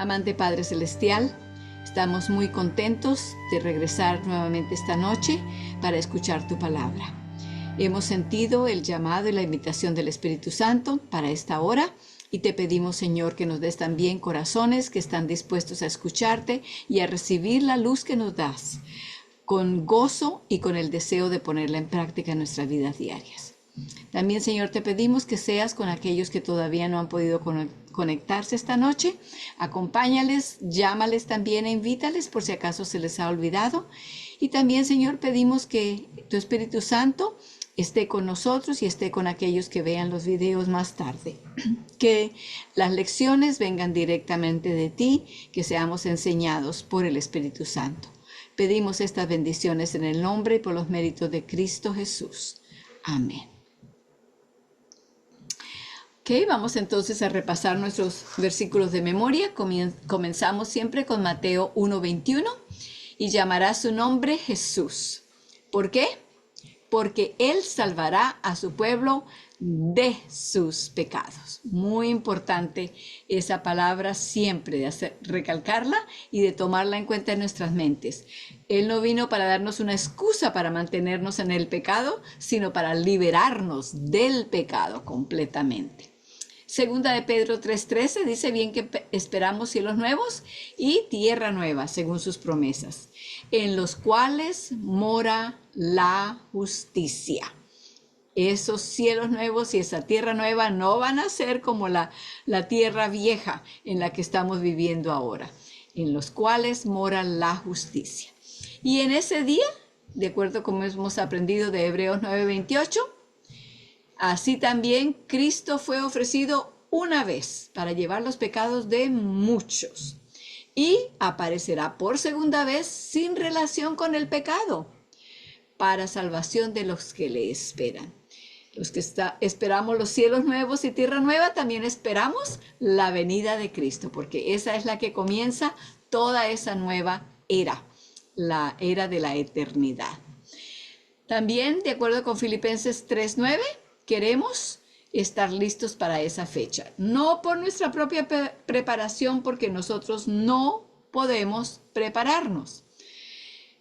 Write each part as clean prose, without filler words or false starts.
Amante Padre Celestial, estamos muy contentos de regresar nuevamente esta noche para escuchar tu palabra. Hemos sentido el llamado y la invitación del Espíritu Santo para esta hora y te pedimos, Señor, que nos des también corazones que están dispuestos a escucharte y a recibir la luz que nos das con gozo y con el deseo de ponerla en práctica en nuestras vidas diarias. También, Señor, te pedimos que seas con aquellos que todavía no han podido conectarse esta noche. Acompáñales, llámales también e invítales por si acaso se les ha olvidado. Y también, Señor, pedimos que tu Espíritu Santo esté con nosotros y esté con aquellos que vean los videos más tarde. Que las lecciones vengan directamente de ti, que seamos enseñados por el Espíritu Santo. Pedimos estas bendiciones en el nombre y por los méritos de Cristo Jesús. Amén. Ok, vamos entonces a repasar nuestros versículos de memoria. Comenzamos siempre con Mateo 1:21 y llamará su nombre Jesús. ¿Por qué? Porque Él salvará a su pueblo de sus pecados. Muy importante esa palabra siempre, de recalcarla y de tomarla en cuenta en nuestras mentes. Él no vino para darnos una excusa para mantenernos en el pecado, sino para liberarnos del pecado completamente. Segunda de Pedro 3:13 dice: bien que esperamos cielos nuevos y tierra nueva, según sus promesas, en los cuales mora la justicia. Esos cielos nuevos y esa tierra nueva no van a ser como la tierra vieja en la que estamos viviendo ahora, en los cuales mora la justicia. Y en ese día, de acuerdo como hemos aprendido de Hebreos 9:28, así también Cristo fue ofrecido una vez para llevar los pecados de muchos y aparecerá por segunda vez sin relación con el pecado para salvación de los que le esperan. Los que esperamos los cielos nuevos y tierra nueva, también esperamos la venida de Cristo, porque esa es la que comienza toda esa nueva era, la era de la eternidad. También, de acuerdo con Filipenses 3:9, queremos estar listos para esa fecha. No por nuestra propia preparación, porque nosotros no podemos prepararnos.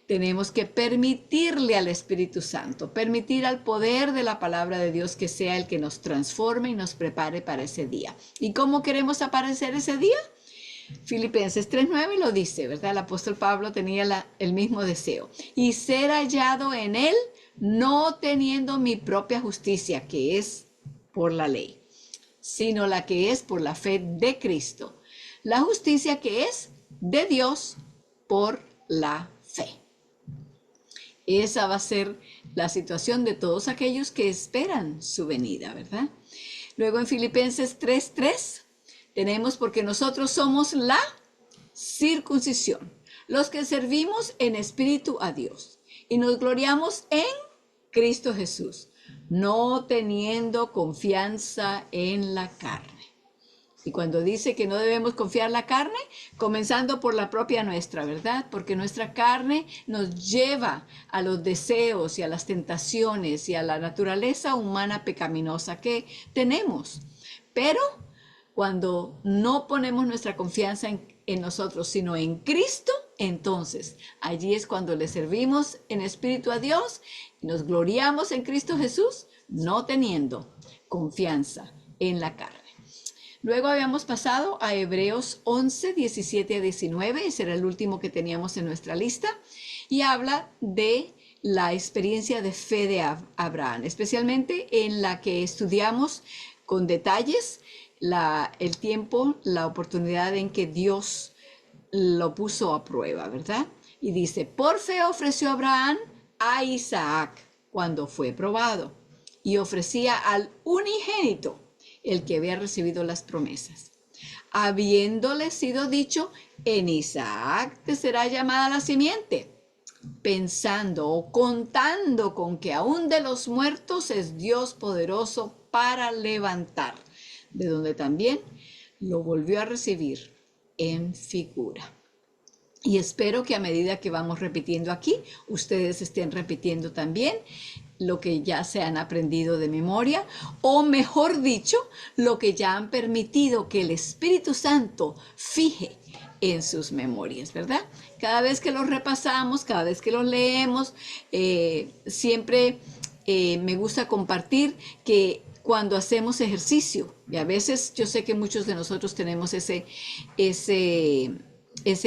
Tenemos que permitirle al Espíritu Santo, permitir al poder de la palabra de Dios que sea el que nos transforme y nos prepare para ese día. ¿Y cómo queremos aparecer ese día? Filipenses 3:9 lo dice, ¿verdad? El apóstol Pablo tenía el mismo deseo. Y ser hallado en él, no teniendo mi propia justicia, que es por la ley, sino la que es por la fe de Cristo. La justicia que es de Dios por la fe. Esa va a ser la situación de todos aquellos que esperan su venida, ¿verdad? Luego en Filipenses 3:3 tenemos: porque nosotros somos la circuncisión, los que servimos en espíritu a Dios y nos gloriamos en Cristo Jesús, no teniendo confianza en la carne. Y cuando dice que no debemos confiar la carne, comenzando por la propia nuestra, ¿verdad? Porque nuestra carne nos lleva a los deseos y a las tentaciones y a la naturaleza humana pecaminosa que tenemos. Pero cuando no ponemos nuestra confianza en nosotros, sino en Cristo, entonces allí es cuando le servimos en espíritu a Dios y nos gloriamos en Cristo Jesús, no teniendo confianza en la carne. Luego habíamos pasado a Hebreos 11, 17 a 19, ese era el último que teníamos en nuestra lista, y habla de la experiencia de fe de Abraham, especialmente en la que estudiamos con detalles el tiempo, la oportunidad en que Dios lo puso a prueba, ¿verdad? Y dice: por fe ofreció Abraham a Isaac cuando fue probado, y ofrecía al unigénito, el que había recibido las promesas, habiéndole sido dicho: en Isaac te será llamada la simiente, pensando o contando con que aún de los muertos es Dios poderoso para levantar, de donde también lo volvió a recibir en figura. Y espero que a medida que vamos repitiendo aquí, ustedes estén repitiendo también lo que ya se han aprendido de memoria, o mejor dicho, lo que ya han permitido que el Espíritu Santo fije en sus memorias, ¿verdad? Cada vez que los repasamos, cada vez que los leemos, siempre me gusta compartir que cuando hacemos ejercicio, y a veces yo sé que muchos de nosotros tenemos ese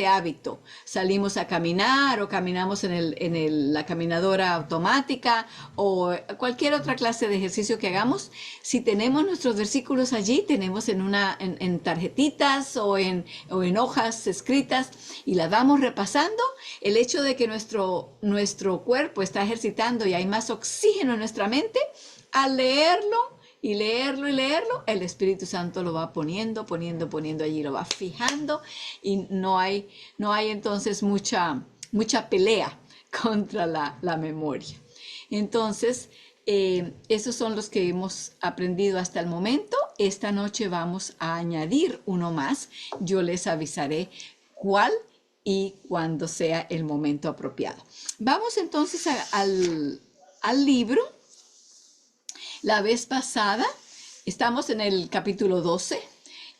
hábito, salimos a caminar o caminamos en la caminadora automática o cualquier otra clase de ejercicio que hagamos, si tenemos nuestros versículos allí, tenemos en tarjetitas o en hojas escritas y las vamos repasando, el hecho de que nuestro cuerpo está ejercitando y hay más oxígeno en nuestra mente, al leerlo, y leerlo, el Espíritu Santo lo va poniendo allí, lo va fijando y no hay entonces mucha pelea contra la memoria. Entonces, esos son los que hemos aprendido hasta el momento. Esta noche vamos a añadir uno más. Yo les avisaré cuál y cuándo sea el momento apropiado. Vamos entonces al libro. La vez pasada, estamos en el capítulo 12,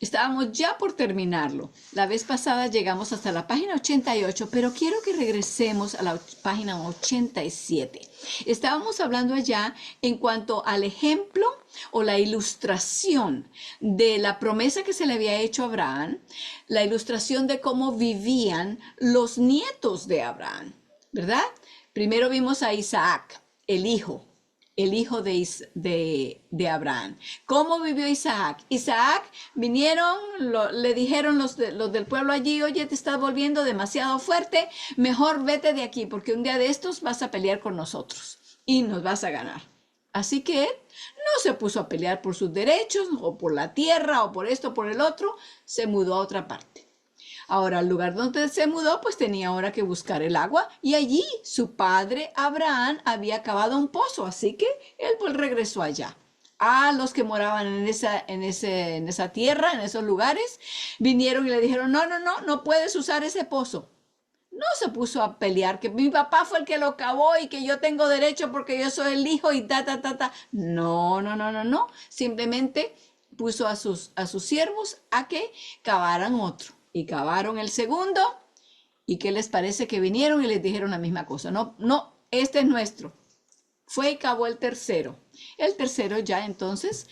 estábamos ya por terminarlo. La vez pasada llegamos hasta la página 88, pero quiero que regresemos a la página 87. Estábamos hablando allá en cuanto al ejemplo o la ilustración de la promesa que se le había hecho a Abraham, la ilustración de cómo vivían los nietos de Abraham, ¿verdad? Primero vimos a Isaac, el hijo de Abraham. ¿Cómo vivió Isaac? Isaac vinieron, le dijeron los del pueblo allí, oye, te estás volviendo demasiado fuerte, mejor vete de aquí, porque un día de estos vas a pelear con nosotros y nos vas a ganar. Así que él no se puso a pelear por sus derechos o por la tierra o por esto o por el otro, se mudó a otra parte. Ahora, al lugar donde se mudó, pues tenía ahora que buscar el agua y allí su padre Abraham había cavado un pozo, así que él pues regresó allá. A los que moraban en esa tierra, en esos lugares, vinieron y le dijeron, no puedes usar ese pozo. No se puso a pelear, que mi papá fue el que lo cavó y que yo tengo derecho porque yo soy el hijo y ta. No. Simplemente puso a sus siervos a que cavaran otro. Y cavaron el segundo, ¿y qué les parece? Que vinieron y les dijeron la misma cosa. No, este es nuestro. Fue y cavó el tercero. El tercero ya entonces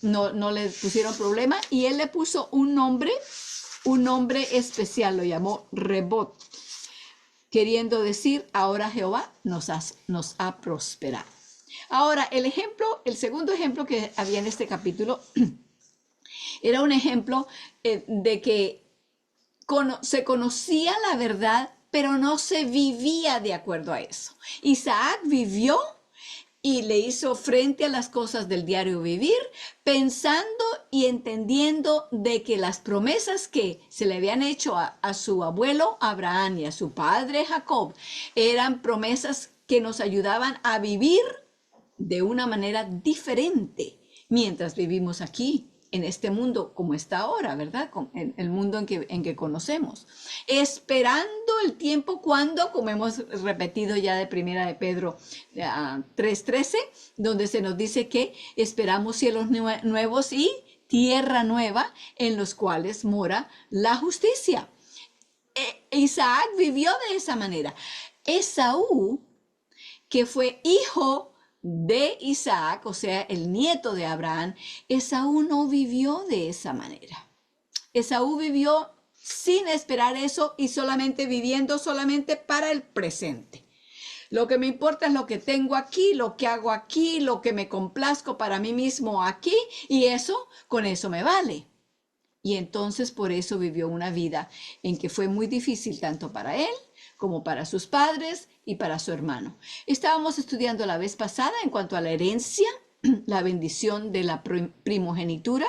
no le pusieron problema y él le puso un nombre especial, lo llamó Rebot, queriendo decir, ahora Jehová nos ha prosperado. Ahora, el segundo ejemplo que había en este capítulo era un ejemplo de que se conocía la verdad, pero no se vivía de acuerdo a eso. Isaac vivió y le hizo frente a las cosas del diario vivir, pensando y entendiendo de que las promesas que se le habían hecho a su abuelo Abraham y a su padre Jacob eran promesas que nos ayudaban a vivir de una manera diferente mientras vivimos aquí, en este mundo como está ahora, ¿verdad? En el mundo en que conocemos. Esperando el tiempo cuando, como hemos repetido ya de Primera de Pedro 3:13, donde se nos dice que esperamos cielos nuevos y tierra nueva en los cuales mora la justicia. Isaac vivió de esa manera. Esaú, que fue hijo de Isaac, o sea, el nieto de Abraham, Esaú no vivió de esa manera. Esaú vivió sin esperar eso y viviendo solamente para el presente. Lo que me importa es lo que tengo aquí, lo que hago aquí, lo que me complazco para mí mismo aquí, y con eso me vale. Y entonces por eso vivió una vida en que fue muy difícil tanto para él como para sus padres y para su hermano. Estábamos estudiando la vez pasada en cuanto a la herencia, la bendición de la primogenitura.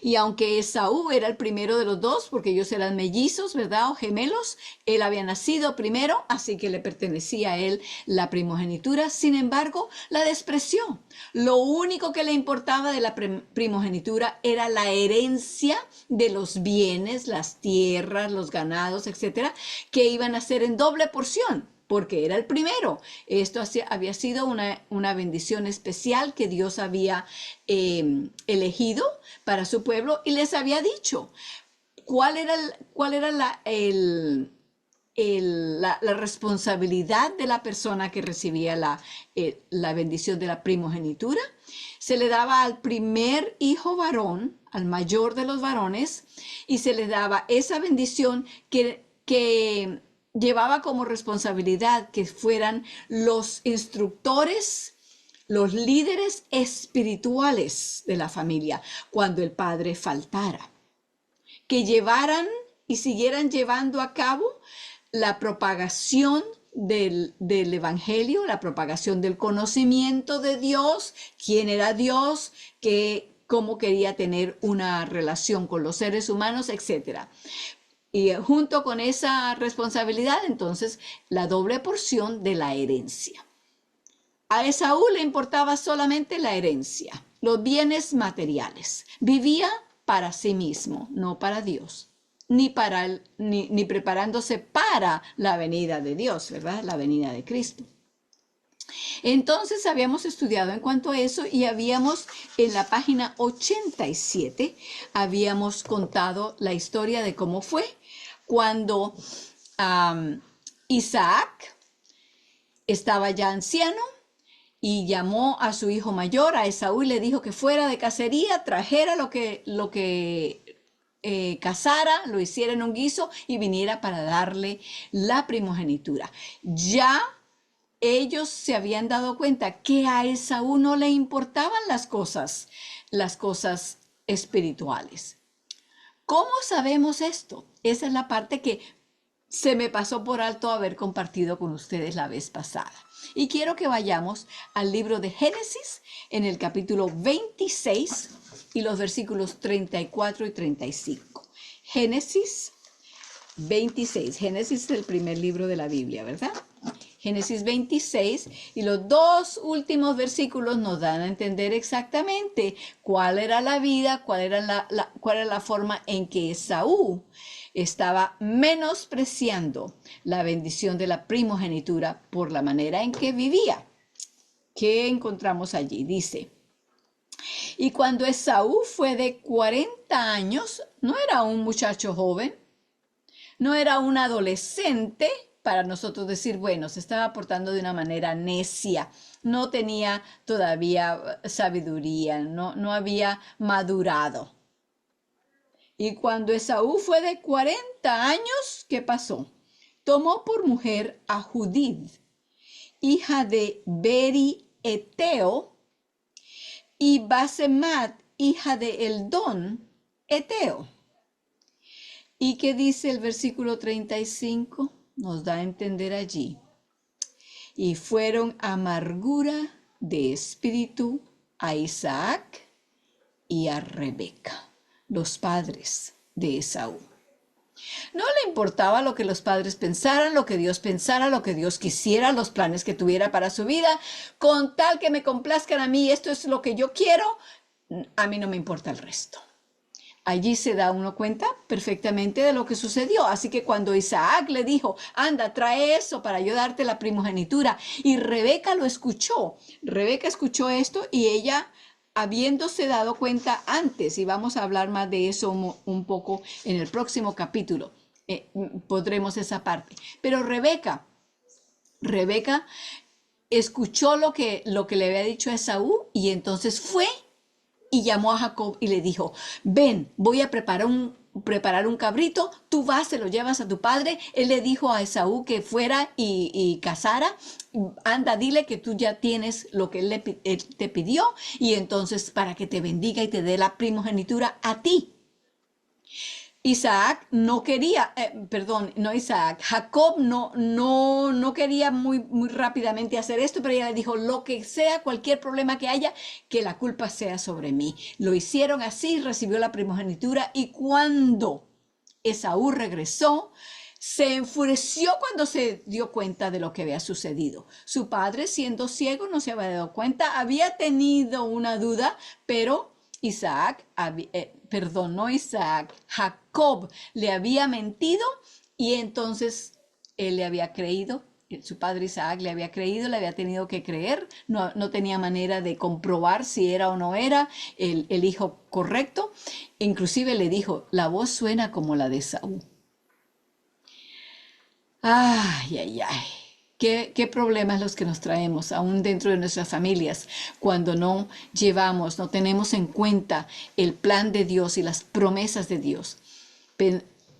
Y aunque Esaú era el primero de los dos, porque ellos eran mellizos, ¿verdad? O gemelos, él había nacido primero, así que le pertenecía a él la primogenitura. Sin embargo, la despreció. Lo único que le importaba de la primogenitura era la herencia de los bienes, las tierras, los ganados, etcétera, que iban a ser en doble porción, porque era el primero. Esto había sido una bendición especial que Dios había elegido para su pueblo y les había dicho, cuál era la responsabilidad de la persona que recibía la bendición de la primogenitura? Se le daba al primer hijo varón, al mayor de los varones, y se le daba esa bendición que llevaba como responsabilidad que fueran los instructores, los líderes espirituales de la familia cuando el padre faltara, que llevaran y siguieran llevando a cabo la propagación del evangelio, la propagación del conocimiento de Dios, quién era Dios, cómo quería tener una relación con los seres humanos, etcétera. Y junto con esa responsabilidad, entonces, la doble porción de la herencia. A Esaú le importaba solamente la herencia, los bienes materiales. Vivía para sí mismo, no para Dios, ni preparándose para la venida de Dios, ¿verdad? La venida de Cristo. Entonces habíamos estudiado en cuanto a eso y habíamos en la página 87, habíamos contado la historia de cómo fue cuando Isaac estaba ya anciano y llamó a su hijo mayor, a Esaú, y le dijo que fuera de cacería, trajera lo que cazara, lo hiciera en un guiso y viniera para darle la primogenitura. Ya ellos se habían dado cuenta que a Esaú no le importaban las cosas espirituales. ¿Cómo sabemos esto? Esa es la parte que se me pasó por alto haber compartido con ustedes la vez pasada. Y quiero que vayamos al libro de Génesis en el capítulo 26 y los versículos 34 y 35. Génesis 26. Génesis es el primer libro de la Biblia, ¿verdad? Génesis 26 y los dos últimos versículos nos dan a entender exactamente cuál era la vida, cuál era la forma en que Esaú estaba menospreciando la bendición de la primogenitura por la manera en que vivía. ¿Qué encontramos allí? Dice: y cuando Esaú fue de 40 años, no era un muchacho joven, no era un adolescente, para nosotros decir, bueno, se estaba portando de una manera necia, no tenía todavía sabiduría, no había madurado. Y cuando Esaú fue de 40 años, ¿qué pasó? Tomó por mujer a Judith, hija de Beri Eteo, y Basemat, hija de Eldón Eteo. ¿Y qué dice el versículo 35? Nos da a entender allí. Y fueron amargura de espíritu a Isaac y a Rebeca, los padres de Esaú. No le importaba lo que los padres pensaran, lo que Dios pensara, lo que Dios quisiera, los planes que tuviera para su vida, con tal que me complazcan a mí, esto es lo que yo quiero, a mí no me importa el resto. Allí se da uno cuenta perfectamente de lo que sucedió. Así que cuando Isaac le dijo, anda, trae eso para yo darte la primogenitura, y Rebeca lo escuchó. Rebeca escuchó esto y ella, habiéndose dado cuenta antes, y vamos a hablar más de eso un poco en el próximo capítulo, podremos esa parte. Pero Rebeca escuchó lo que le había dicho a Esaú y entonces fue y llamó a Jacob y le dijo, ven, voy a preparar un cabrito, tú vas, se lo llevas a tu padre. Él le dijo a Esaú que fuera y cazara. Anda, dile que tú ya tienes lo que él te pidió, y entonces para que te bendiga y te dé la primogenitura a ti. Jacob no quería muy rápidamente hacer esto, pero ella le dijo, lo que sea, cualquier problema que haya, que la culpa sea sobre mí. Lo hicieron así, recibió la primogenitura, y cuando Esaú regresó, se enfureció cuando se dio cuenta de lo que había sucedido. Su padre, siendo ciego, no se había dado cuenta, había tenido una duda, pero Jacob le había mentido, y entonces él le había creído Su padre Isaac le había creído, le había tenido que creer, no tenía manera de comprobar si era o no era el hijo correcto. Inclusive le dijo, la voz suena como la de Saúl. Ay, ay, ay. ¿Qué problemas los que nos traemos aún dentro de nuestras familias cuando no llevamos, no tenemos en cuenta el plan de Dios y las promesas de Dios?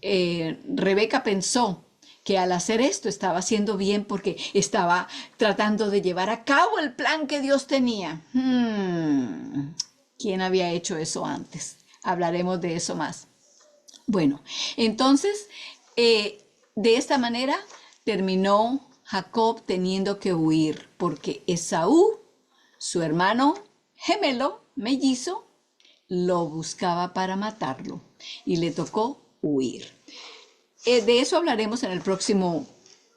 Rebeca pensó que al hacer esto estaba haciendo bien porque estaba tratando de llevar a cabo el plan que Dios tenía. ¿Quién había hecho eso antes? Hablaremos de eso más. Bueno, entonces, de esta manera terminó Jacob teniendo que huir porque Esaú, su hermano gemelo, mellizo, lo buscaba para matarlo y le tocó huir. De eso hablaremos en el próximo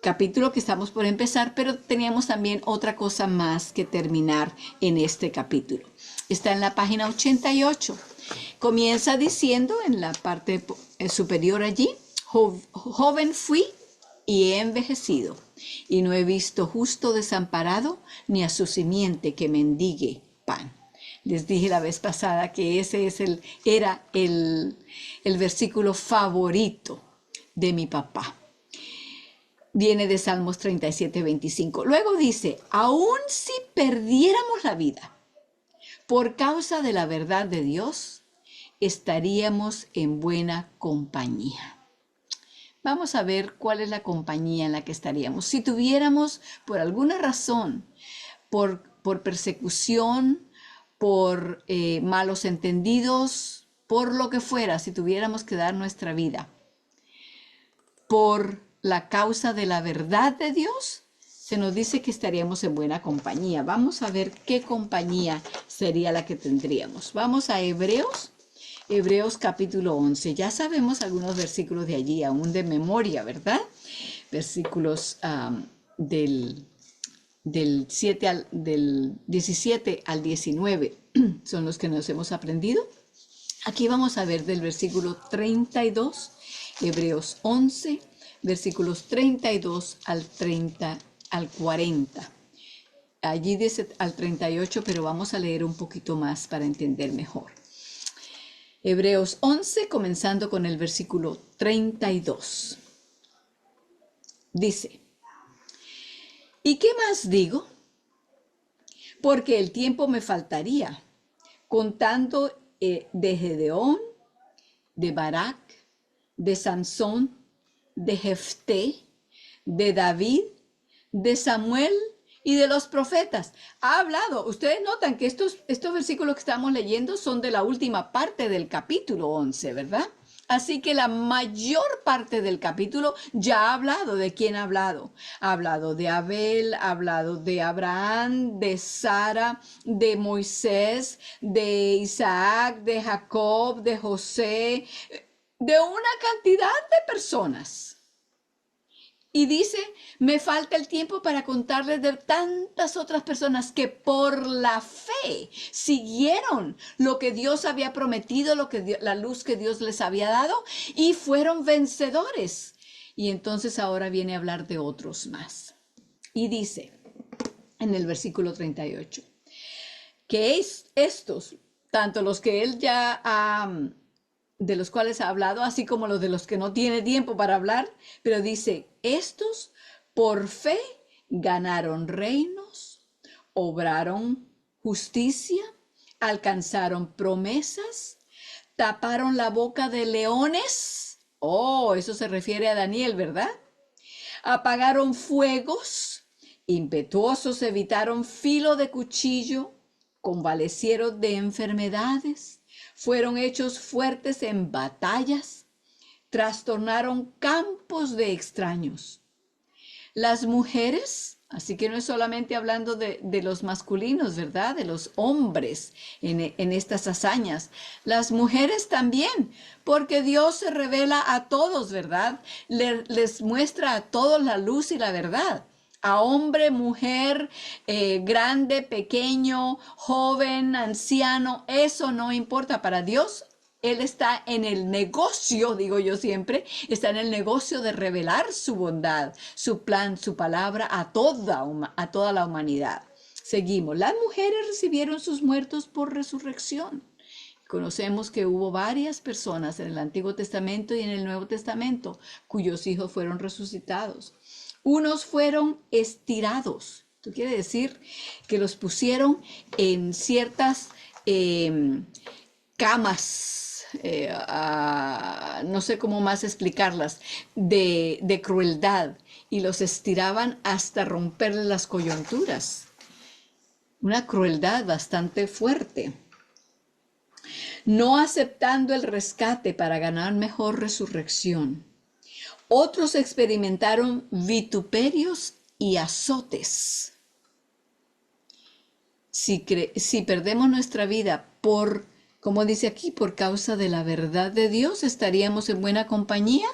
capítulo que estamos por empezar, pero teníamos también otra cosa más que terminar en este capítulo. Está en la página 88. Comienza diciendo en la parte superior allí, joven fui y he envejecido, y no he visto justo desamparado, ni a su simiente que mendigue pan. Les dije la vez pasada que ese era el versículo favorito de mi papá. Viene de Salmos 37, 25. Luego dice, aun si perdiéramos la vida por causa de la verdad de Dios, estaríamos en buena compañía. Vamos a ver cuál es la compañía en la que estaríamos. Si tuviéramos, por alguna razón, por persecución, por malos entendidos, por lo que fuera, si tuviéramos que dar nuestra vida por la causa de la verdad de Dios, se nos dice que estaríamos en buena compañía. Vamos a ver qué compañía sería la que tendríamos. Vamos a Hebreos capítulo 11. Ya sabemos algunos versículos de allí, aún de memoria, ¿verdad? Versículos del 17 al 19 son los que nos hemos aprendido. Aquí vamos a ver del versículo 32, Hebreos 11, versículos 32 al 40. Allí dice al 38, pero vamos a leer un poquito más para entender mejor. Hebreos 11, comenzando con el versículo 32. Dice, ¿y qué más digo? Porque el tiempo me faltaría, contando de Gedeón, de Barak, de Sansón, de Jefté, de David, de Samuel y de los profetas. Ha hablado, ustedes notan que estos versículos que estamos leyendo son de la última parte del capítulo 11, ¿verdad? Así que la mayor parte del capítulo ya ha hablado. ¿De quién ha hablado? Ha hablado de Abel, ha hablado de Abraham, de Sara, de Moisés, de Isaac, de Jacob, de José, de una cantidad de personas. Y dice, me falta el tiempo para contarles de tantas otras personas que por la fe siguieron lo que Dios había prometido, la luz que Dios les había dado y fueron vencedores. Y entonces ahora viene a hablar de otros más. Y dice en el versículo 38, que estos, tanto los que él ya de los cuales ha hablado, así como los de los que no tiene tiempo para hablar, pero dice, estos por fe ganaron reinos, obraron justicia, alcanzaron promesas, taparon la boca de leones. Oh, eso se refiere a Daniel, ¿verdad? Apagaron fuegos, impetuosos evitaron filo de cuchillo, convalecieron de enfermedades, fueron hechos fuertes en batallas, trastornaron campos de extraños. Las mujeres, así que no es solamente hablando de los masculinos, ¿verdad? De los hombres en estas hazañas. Las mujeres también, porque Dios se revela a todos, ¿verdad? Les muestra a todos la luz y la verdad. A hombre, mujer, grande, pequeño, joven, anciano, eso no importa. Para Dios, Él está en el negocio, digo yo siempre, está en el negocio de revelar su bondad, su plan, su palabra a toda la humanidad. Seguimos. Las mujeres recibieron sus muertos por resurrección. Conocemos que hubo varias personas en el Antiguo Testamento y en el Nuevo Testamento cuyos hijos fueron resucitados. Unos fueron estirados. Esto quiere decir que los pusieron en ciertas camas, no sé cómo más explicarlas, de crueldad, y los estiraban hasta romperle las coyunturas. Una crueldad bastante fuerte. No aceptando el rescate para ganar mejor resurrección. Otros experimentaron vituperios y azotes. Si perdemos nuestra vida como dice aquí, por causa de la verdad de Dios, ¿estaríamos en buena compañía?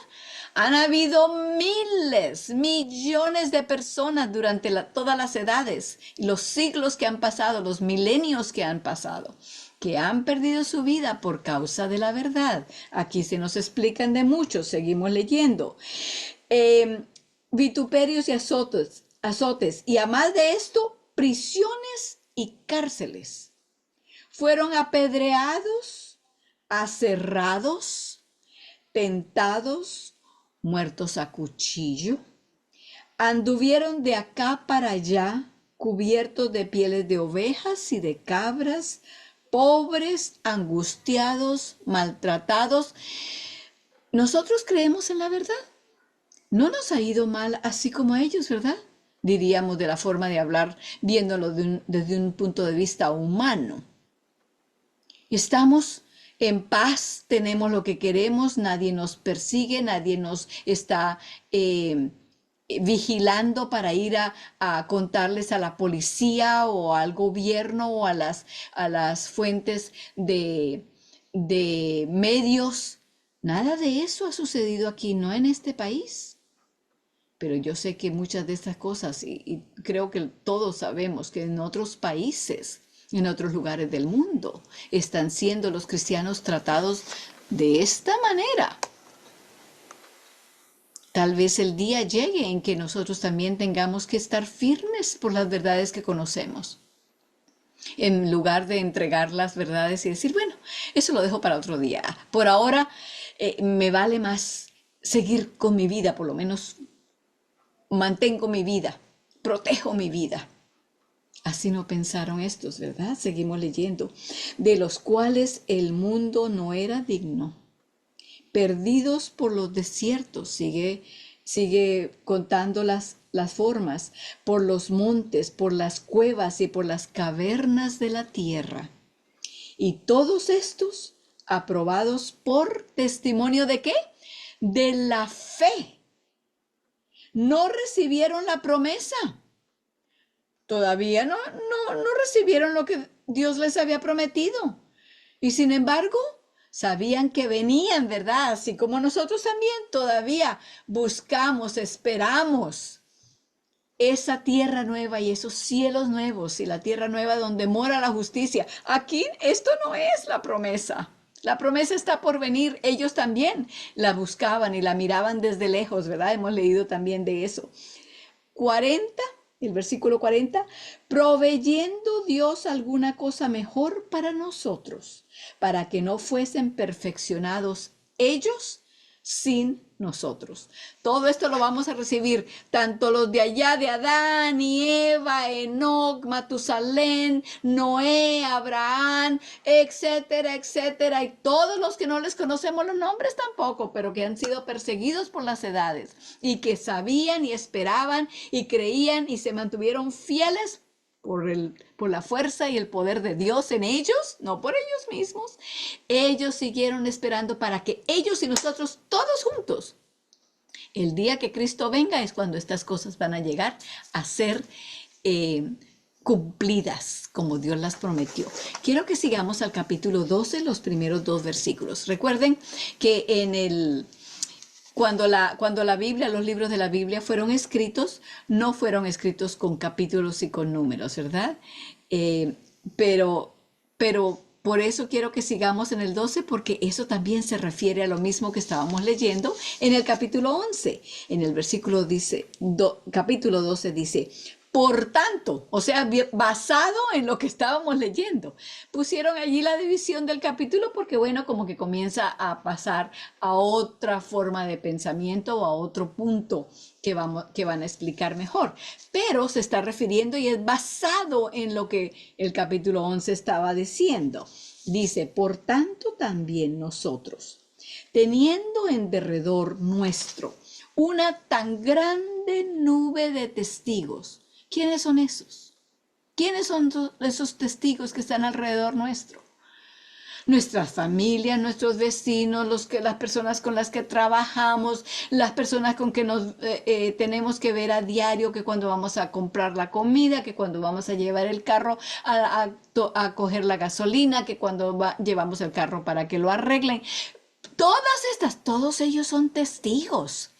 Han habido miles, millones de personas durante todas las edades, los siglos que han pasado, los milenios que han pasado, que han perdido su vida por causa de la verdad. Aquí se nos explican de muchos, seguimos leyendo. Vituperios y azotes, y además de esto, prisiones y cárceles. Fueron apedreados, aserrados, tentados, muertos a cuchillo. Anduvieron de acá para allá, cubiertos de pieles de ovejas y de cabras, pobres, angustiados, maltratados. Nosotros creemos en la verdad. No nos ha ido mal así como a ellos, ¿verdad? Diríamos de la forma de hablar, viéndolo desde un punto de vista humano. Estamos en paz, tenemos lo que queremos, nadie nos persigue, nadie nos está vigilando para ir a contarles a la policía o al gobierno o a las fuentes de medios. Nada de eso ha sucedido aquí, no en este país. Pero yo sé que muchas de estas cosas, y creo que todos sabemos que en otros países, en otros lugares del mundo, están siendo los cristianos tratados de esta manera. Tal vez el día llegue en que nosotros también tengamos que estar firmes por las verdades que conocemos, en lugar de entregar las verdades y decir, bueno, eso lo dejo para otro día. Por ahora me vale más seguir con mi vida, por lo menos mantengo mi vida, protejo mi vida. Así no pensaron estos, ¿verdad? Seguimos leyendo. De los cuales el mundo no era digno. Perdidos por los desiertos, sigue contando las formas, por los montes, por las cuevas y por las cavernas de la tierra. Y todos estos aprobados por testimonio ¿de qué? De la fe. No recibieron la promesa. Todavía no recibieron lo que Dios les había prometido. Y sin embargo, sabían que venían, ¿verdad? Así como nosotros también todavía buscamos, esperamos esa tierra nueva y esos cielos nuevos y la tierra nueva donde mora la justicia. Aquí esto no es la promesa. La promesa está por venir. Ellos también la buscaban y la miraban desde lejos, ¿verdad? Hemos leído también de eso. 40. El versículo 40, proveyendo Dios alguna cosa mejor para nosotros, para que no fuesen perfeccionados ellos sin nosotros. Todo esto lo vamos a recibir, tanto los de allá de Adán y Eva, Enoc, Matusalén, Noé, Abraham, etcétera, etcétera, y todos los que no les conocemos los nombres tampoco, pero que han sido perseguidos por las edades y que sabían y esperaban y creían y se mantuvieron fieles por la fuerza y el poder de Dios en ellos, no por ellos mismos. Ellos siguieron esperando para que ellos y nosotros todos juntos, el día que Cristo venga es cuando estas cosas van a llegar a ser cumplidas como Dios las prometió. Quiero que sigamos al capítulo 12, los primeros 2 versículos. Recuerden que cuando la Biblia, los libros de la Biblia fueron escritos, no fueron escritos con capítulos y con números, ¿verdad? Pero por eso quiero que sigamos en el 12, porque eso también se refiere a lo mismo que estábamos leyendo en el capítulo 11. En el versículo dice, capítulo 12 dice, por tanto, o sea, basado en lo que estábamos leyendo, pusieron allí la división del capítulo porque, bueno, como que comienza a pasar a otra forma de pensamiento o a otro punto que van a explicar mejor. Pero se está refiriendo y es basado en lo que el capítulo 11 estaba diciendo. Dice, por tanto también nosotros, teniendo en derredor nuestro una tan grande nube de testigos. ¿Quiénes son esos? ¿Quiénes son esos testigos que están alrededor nuestro? Nuestras familias, nuestros vecinos, las personas con las que trabajamos, las personas con que nos tenemos que ver a diario, que cuando vamos a comprar la comida, que cuando vamos a llevar el carro a coger la gasolina, que cuando llevamos el carro para que lo arreglen. Todos ellos son testigos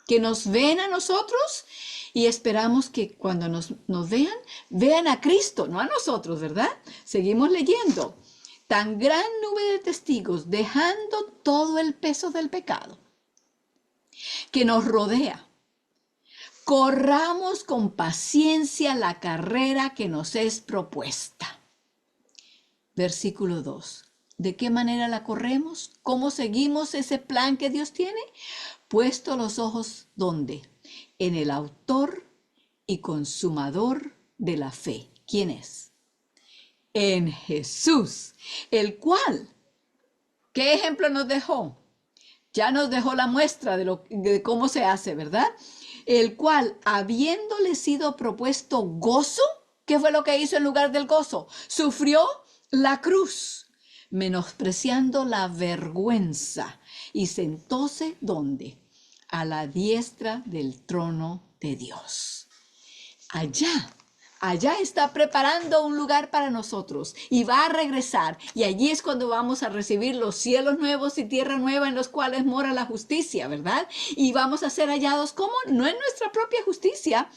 que nos ven a nosotros y esperamos que cuando nos vean a Cristo, no a nosotros, ¿verdad? Seguimos leyendo. Tan gran nube de testigos, dejando todo el peso del pecado que nos rodea. Corramos con paciencia la carrera que nos es propuesta. Versículo 2. ¿De qué manera la corremos? ¿Cómo seguimos ese plan que Dios tiene? Puesto los ojos, ¿dónde? En el autor y consumador de la fe. ¿Quién es? En Jesús, el cual, ¿qué ejemplo nos dejó? Ya nos dejó la muestra de cómo se hace, ¿verdad? El cual, habiéndole sido propuesto gozo, ¿qué fue lo que hizo en lugar del gozo? Sufrió la cruz, menospreciando la vergüenza, y sentóse, ¿dónde? A la diestra del trono de Dios. Allá está preparando un lugar para nosotros y va a regresar. Y allí es cuando vamos a recibir los cielos nuevos y tierra nueva en los cuales mora la justicia, ¿verdad? Y vamos a ser hallados como no en nuestra propia justicia,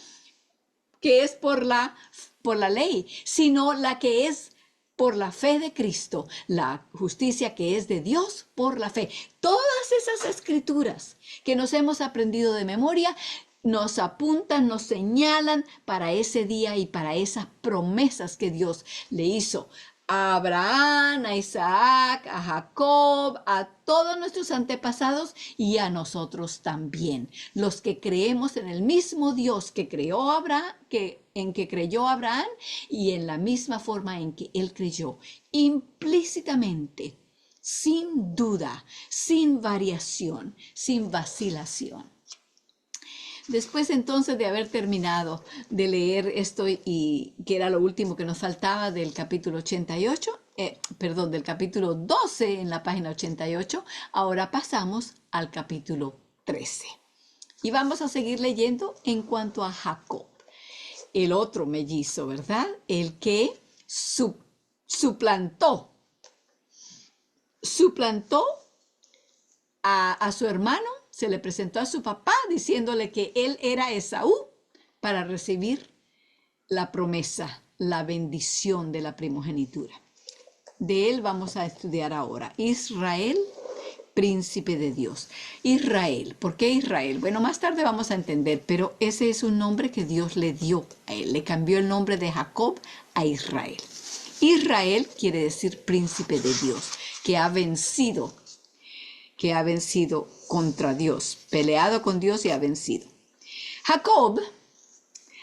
que es por la ley, sino la que es por la fe de Cristo, la justicia que es de Dios por la fe. Todas esas escrituras que nos hemos aprendido de memoria nos apuntan, nos señalan para ese día y para esas promesas que Dios le hizo a Abraham, a Isaac, a Jacob, a todos nuestros antepasados y a nosotros también. Los que creemos en el mismo Dios que creó Abraham, en que creyó Abraham y en la misma forma en que él creyó, implícitamente, sin duda, sin variación, sin vacilación. Después entonces de haber terminado de leer esto y que era lo último que nos faltaba del capítulo 88, del capítulo 12 en la página 88, ahora pasamos al capítulo 13. Y vamos a seguir leyendo en cuanto a Jacob, el otro mellizo, ¿verdad? El que suplantó a su hermano. Se le presentó a su papá diciéndole que él era Esaú para recibir la promesa, la bendición de la primogenitura. De él vamos a estudiar ahora. Israel, príncipe de Dios. Israel, ¿por qué Israel? Bueno, más tarde vamos a entender, pero ese es un nombre que Dios le dio a él. Le cambió el nombre de Jacob a Israel. Israel quiere decir príncipe de Dios, que ha vencido contra Dios, peleado con Dios y ha vencido. Jacob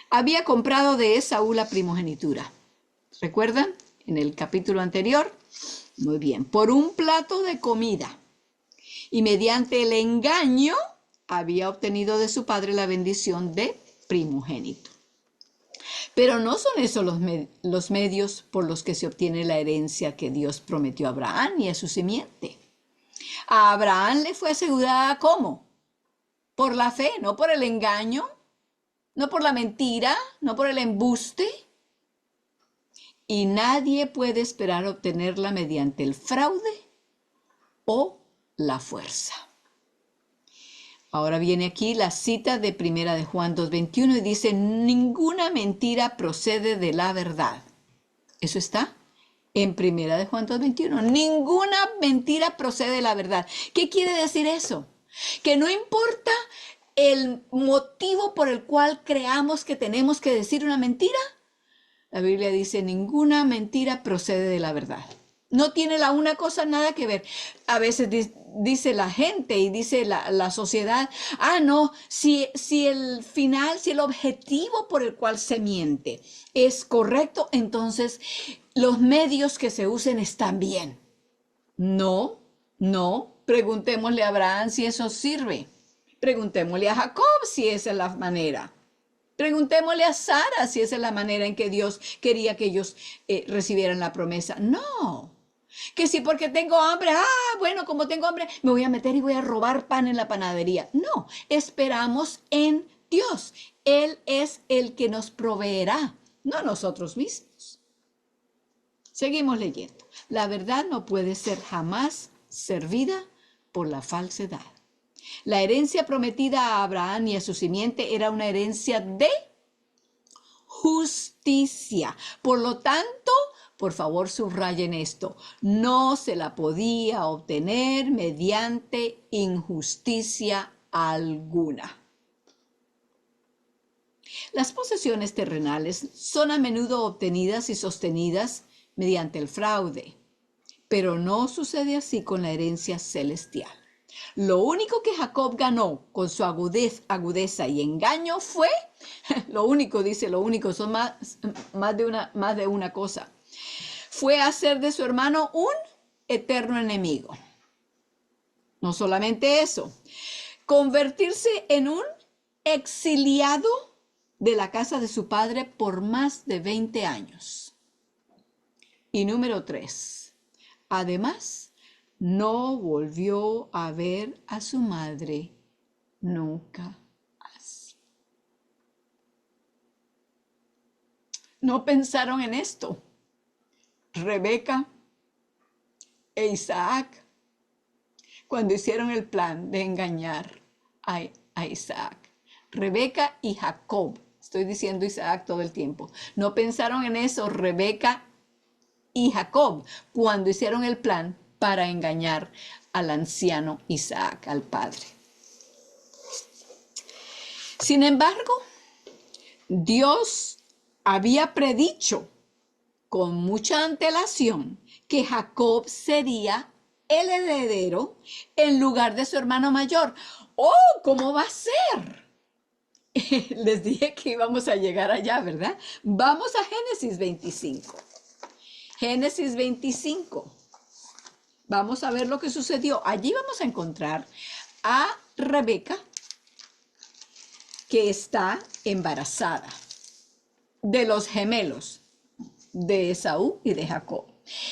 había comprado de Esaú la primogenitura. ¿Recuerdan? En el capítulo anterior. Muy bien. Por un plato de comida. Y mediante el engaño había obtenido de su padre la bendición de primogénito. Pero no son esos los medios por los que se obtiene la herencia que Dios prometió a Abraham y a su simiente. A Abraham le fue asegurada ¿cómo? Por la fe, no por el engaño, no por la mentira, no por el embuste. Y nadie puede esperar obtenerla mediante el fraude o la fuerza. Ahora viene aquí la cita de 1 de Juan 2:21 y dice, ninguna mentira procede de la verdad. Eso está En primera de Juan 2:21, ninguna mentira procede de la verdad. ¿Qué quiere decir eso? Que no importa el motivo por el cual creamos que tenemos que decir una mentira, la Biblia dice, ninguna mentira procede de la verdad. No tiene la una cosa nada que ver. A veces dice la gente y dice la sociedad, no, si el final, si el objetivo por el cual se miente es correcto, entonces los medios que se usen están bien. No, no. Preguntémosle a Abraham si eso sirve. Preguntémosle a Jacob si esa es la manera. Preguntémosle a Sara si esa es la manera en que Dios quería que ellos recibieran la promesa. No. Que si porque tengo hambre, bueno, como tengo hambre, me voy a meter y voy a robar pan en la panadería. No, esperamos en Dios. Él es el que nos proveerá, no nosotros mismos. Seguimos leyendo. La verdad no puede ser jamás servida por la falsedad. La herencia prometida a Abraham y a su simiente era una herencia de justicia. Por lo tanto, por favor subrayen esto, no se la podía obtener mediante injusticia alguna. Las posesiones terrenales son a menudo obtenidas y sostenidas mediante el fraude, pero no sucede así con la herencia celestial. Lo único que Jacob ganó con su agudeza y engaño fue, lo único, son más de una cosa, fue hacer de su hermano un eterno enemigo. No solamente eso, convertirse en un exiliado de la casa de su padre por más de 20 años. Y número 3, además, no volvió a ver a su madre nunca más. No pensaron en esto. Rebeca e Isaac, cuando hicieron el plan de engañar a Isaac. Rebeca y Jacob, estoy diciendo Isaac todo el tiempo. No pensaron en eso, Rebeca y Jacob, cuando hicieron el plan para engañar al anciano Isaac, al padre. Sin embargo, Dios había predicho con mucha antelación que Jacob sería el heredero en lugar de su hermano mayor. ¡Oh! ¿Cómo va a ser? Les dije que íbamos a llegar allá, ¿verdad? Vamos a Génesis 25. Génesis 25. Vamos a ver lo que sucedió. Allí vamos a encontrar a Rebeca, que está embarazada de los gemelos de Esaú y de Jacob.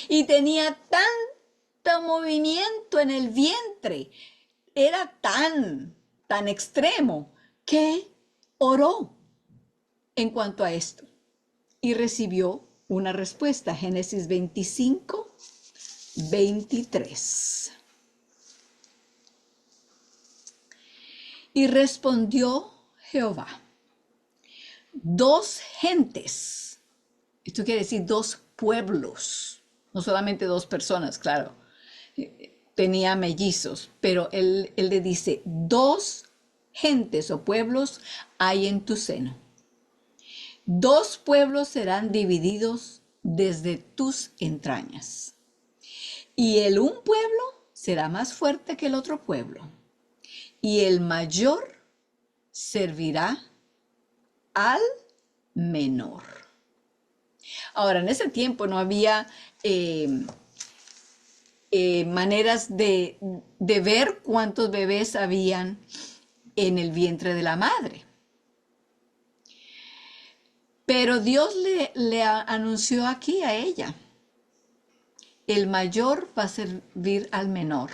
Y tenía tanto movimiento en el vientre, era tan extremo, que oró en cuanto a esto y recibió una respuesta. Génesis 25, 23. Y respondió Jehová, 2 gentes, esto quiere decir 2 pueblos, no solamente 2 personas, claro, tenía mellizos, pero él le dice, 2 gentes o pueblos hay en tu seno. 2 pueblos serán divididos desde tus entrañas. Y el un pueblo será más fuerte que el otro pueblo. Y el mayor servirá al menor. Ahora, en ese tiempo no había maneras de ver cuántos bebés habían en el vientre de la madre. Pero Dios le anunció aquí a ella, el mayor va a servir al menor.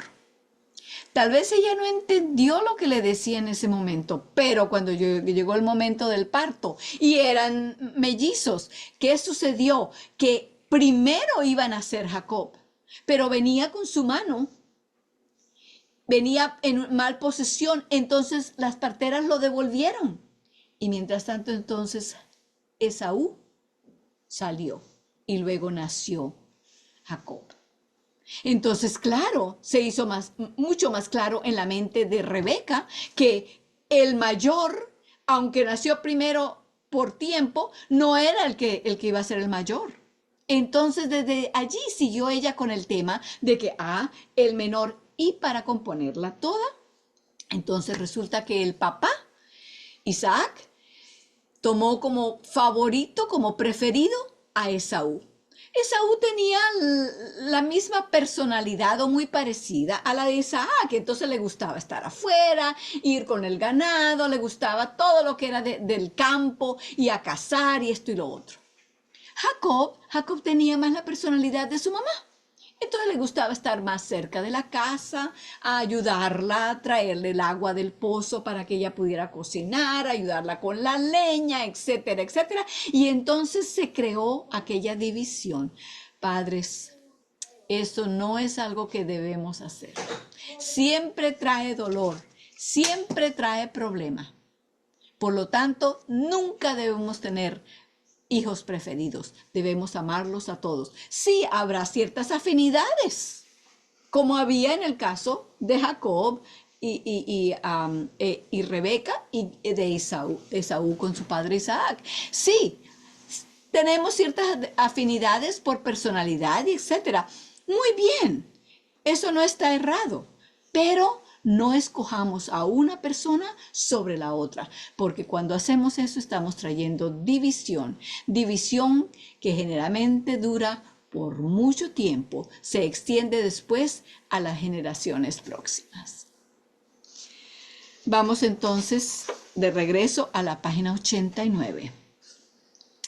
Tal vez ella no entendió lo que le decía en ese momento, pero cuando llegó el momento del parto y eran mellizos, ¿qué sucedió? Que primero iban a ser Jacob, pero venía con su mano, venía en mal posición, entonces las parteras lo devolvieron. Y mientras tanto, entonces Esaú salió y luego nació Jacob. Entonces, claro, se hizo mucho más claro en la mente de Rebeca que el mayor, aunque nació primero por tiempo, no era el que iba a ser el mayor. Entonces, desde allí siguió ella con el tema de que, el menor, y para componerla toda, entonces resulta que el papá, Isaac, tomó como favorito, como preferido a Esaú. Esaú tenía la misma personalidad o muy parecida a la de Isaac, entonces le gustaba estar afuera, ir con el ganado, le gustaba todo lo que era del campo y a cazar y esto y lo otro. Jacob tenía más la personalidad de su mamá. Entonces le gustaba estar más cerca de la casa, a ayudarla, a traerle el agua del pozo para que ella pudiera cocinar, ayudarla con la leña, etcétera, etcétera. Y entonces se creó aquella división. Padres, eso no es algo que debemos hacer. Siempre trae dolor, siempre trae problema. Por lo tanto, nunca debemos tener hijos preferidos, debemos amarlos a todos. Sí, habrá ciertas afinidades, como había en el caso de Jacob y Rebeca y de Esaú con su padre Isaac. Sí, tenemos ciertas afinidades por personalidad, etcétera. Muy bien, eso no está errado, pero no escojamos a una persona sobre la otra, porque cuando hacemos eso estamos trayendo división que generalmente dura por mucho tiempo, se extiende después a las generaciones próximas. Vamos entonces de regreso a la página 89.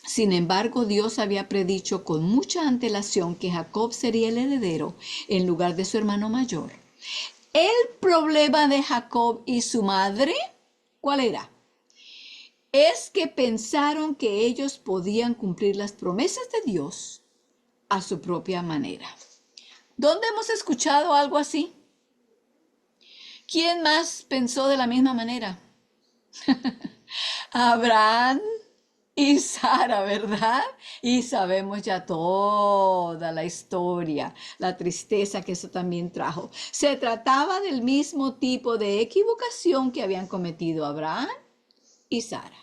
Sin embargo, Dios había predicho con mucha antelación que Jacob sería el heredero en lugar de su hermano mayor. El problema de Jacob y su madre, ¿cuál era? Es que pensaron que ellos podían cumplir las promesas de Dios a su propia manera. ¿Dónde hemos escuchado algo así? ¿Quién más pensó de la misma manera? Abraham y Sara, ¿verdad? Y sabemos ya toda la historia, la tristeza que eso también trajo. Se trataba del mismo tipo de equivocación que habían cometido Abraham y Sara.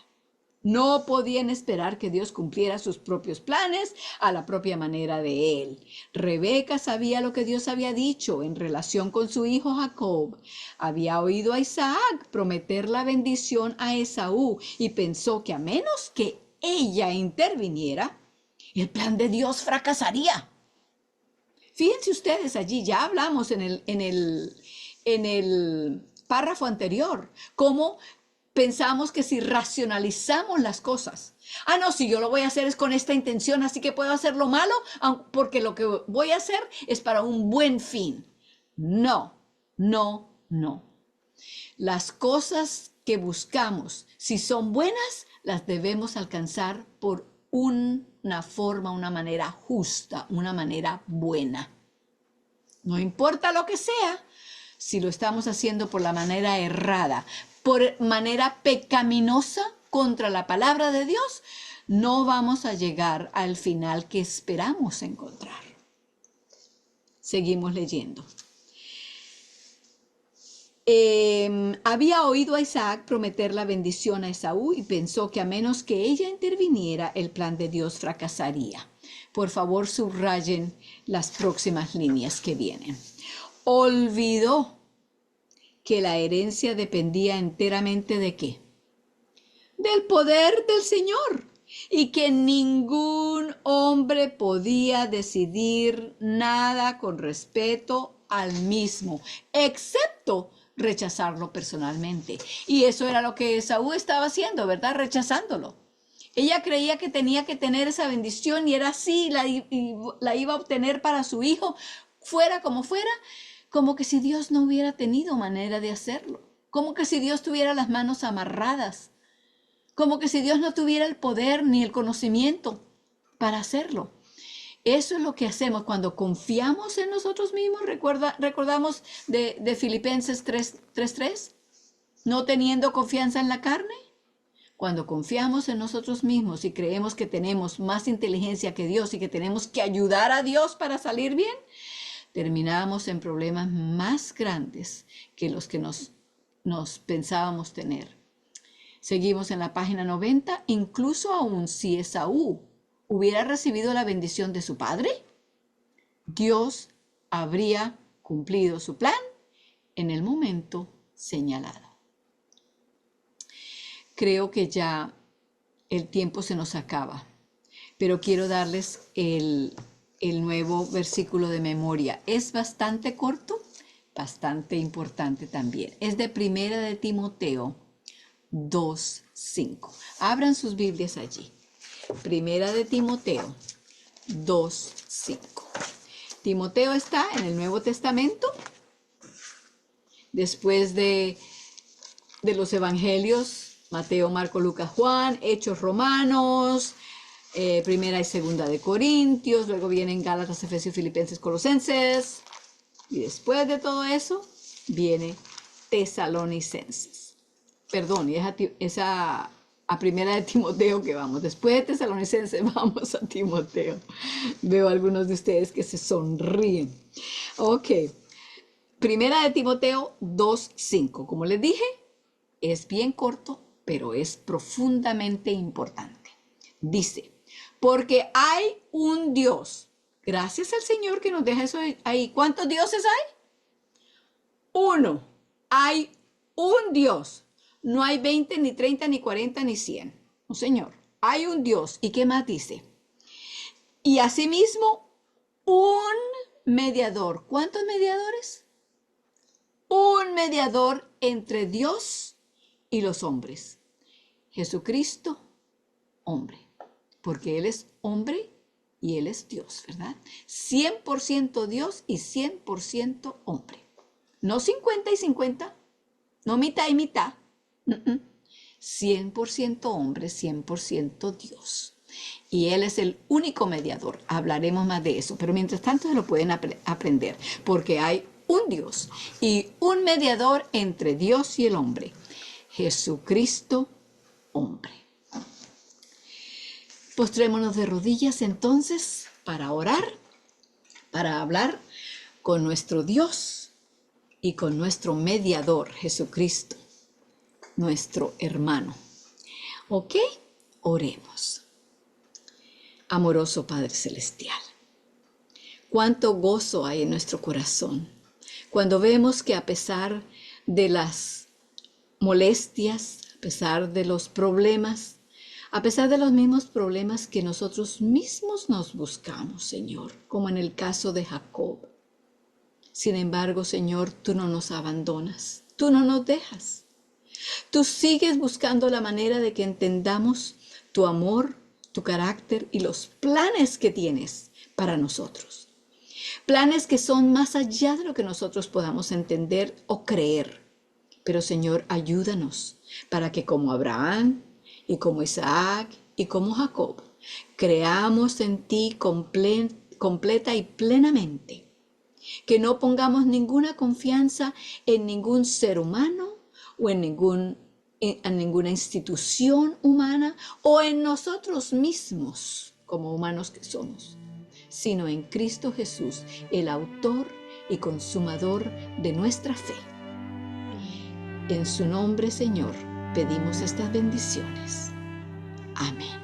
No podían esperar que Dios cumpliera sus propios planes a la propia manera de él. Rebeca sabía lo que Dios había dicho en relación con su hijo Jacob. Había oído a Isaac prometer la bendición a Esaú y pensó que a menos que ella interviniera, el plan de Dios fracasaría. Fíjense ustedes allí, ya hablamos en el párrafo anterior, cómo pensamos que si racionalizamos las cosas, no, si yo lo voy a hacer es con esta intención, así que puedo hacer lo malo, porque lo que voy a hacer es para un buen fin. No, no, no. Las cosas que buscamos, si son buenas, las debemos alcanzar por una forma, una manera justa, una manera buena. No importa lo que sea, si lo estamos haciendo por la manera errada, por manera pecaminosa contra la palabra de Dios, no vamos a llegar al final que esperamos encontrar. Seguimos leyendo. Había oído a Isaac prometer la bendición a Esaú y pensó que a menos que ella interviniera, el plan de Dios fracasaría. Por favor, subrayen las próximas líneas que vienen. Olvidó que la herencia dependía enteramente ¿de qué? Del poder del Señor, y que ningún hombre podía decidir nada con respecto al mismo, excepto rechazarlo personalmente. Y eso era lo que Esaú estaba haciendo, ¿verdad? Rechazándolo. Ella creía que tenía que tener esa bendición y era así, la iba a obtener para su hijo, fuera como fuera, como que si Dios no hubiera tenido manera de hacerlo, como que si Dios tuviera las manos amarradas, como que si Dios no tuviera el poder ni el conocimiento para hacerlo. Eso es lo que hacemos cuando confiamos en nosotros mismos. Recordamos de Filipenses 3:3, no teniendo confianza en la carne. Cuando confiamos en nosotros mismos y creemos que tenemos más inteligencia que Dios y que tenemos que ayudar a Dios para salir bien, terminamos en problemas más grandes que los que nos pensábamos tener. Seguimos en la página 90. Incluso aun si Esaú hubiera recibido la bendición de su padre, Dios habría cumplido su plan en el momento señalado. Creo que ya el tiempo se nos acaba, pero quiero darles el nuevo versículo de memoria. Es bastante corto, bastante importante también. Es de Primera de Timoteo 2:5. Abran sus Biblias allí. Primera de Timoteo 2:5. Timoteo está en el Nuevo Testamento. Después de los evangelios, Mateo, Marco, Lucas, Juan, Hechos, Romanos, Primera y Segunda de Corintios, luego vienen Gálatas, Efesios, Filipenses, Colosenses, y después de todo eso viene Tesalonicenses. Perdón, y es a Primera de Timoteo que vamos. Después de Tesalonicenses vamos a Timoteo. Veo a algunos de ustedes que se sonríen. Ok. Primera de Timoteo 2:5. Como les dije, es bien corto, pero es profundamente importante. Dice, porque hay un Dios. Gracias al Señor que nos deja eso ahí. ¿Cuántos dioses hay? Uno. Hay un Dios. No hay 20, ni 30, ni 40, ni 100. No, Señor. Hay un Dios. ¿Y qué más dice? Y asimismo, un mediador. ¿Cuántos mediadores? Un mediador entre Dios y los hombres. Jesucristo, hombre. Porque Él es hombre y Él es Dios, ¿verdad? 100% Dios y 100% hombre. No 50 y 50, no mitad y mitad. 100% hombre, 100% Dios. Y Él es el único mediador. Hablaremos más de eso, pero mientras tanto se lo pueden aprender, porque hay un Dios y un mediador entre Dios y el hombre. Jesucristo, hombre. Postrémonos de rodillas entonces para orar, para hablar con nuestro Dios y con nuestro mediador, Jesucristo, nuestro hermano. ¿Ok? Oremos. Amoroso Padre Celestial, cuánto gozo hay en nuestro corazón cuando vemos que a pesar de las molestias, a pesar de los problemas, a pesar de los mismos problemas que nosotros mismos nos buscamos, Señor, como en el caso de Jacob. Sin embargo, Señor, tú no nos abandonas, tú no nos dejas. Tú sigues buscando la manera de que entendamos tu amor, tu carácter y los planes que tienes para nosotros. Planes que son más allá de lo que nosotros podamos entender o creer. Pero, Señor, ayúdanos para que como Abraham y como Isaac y como Jacob, creamos en ti completa y plenamente. Que no pongamos ninguna confianza en ningún ser humano o en ninguna institución humana o en nosotros mismos como humanos que somos, sino en Cristo Jesús, el autor y consumador de nuestra fe. En su nombre, Señor, pedimos estas bendiciones. Amén.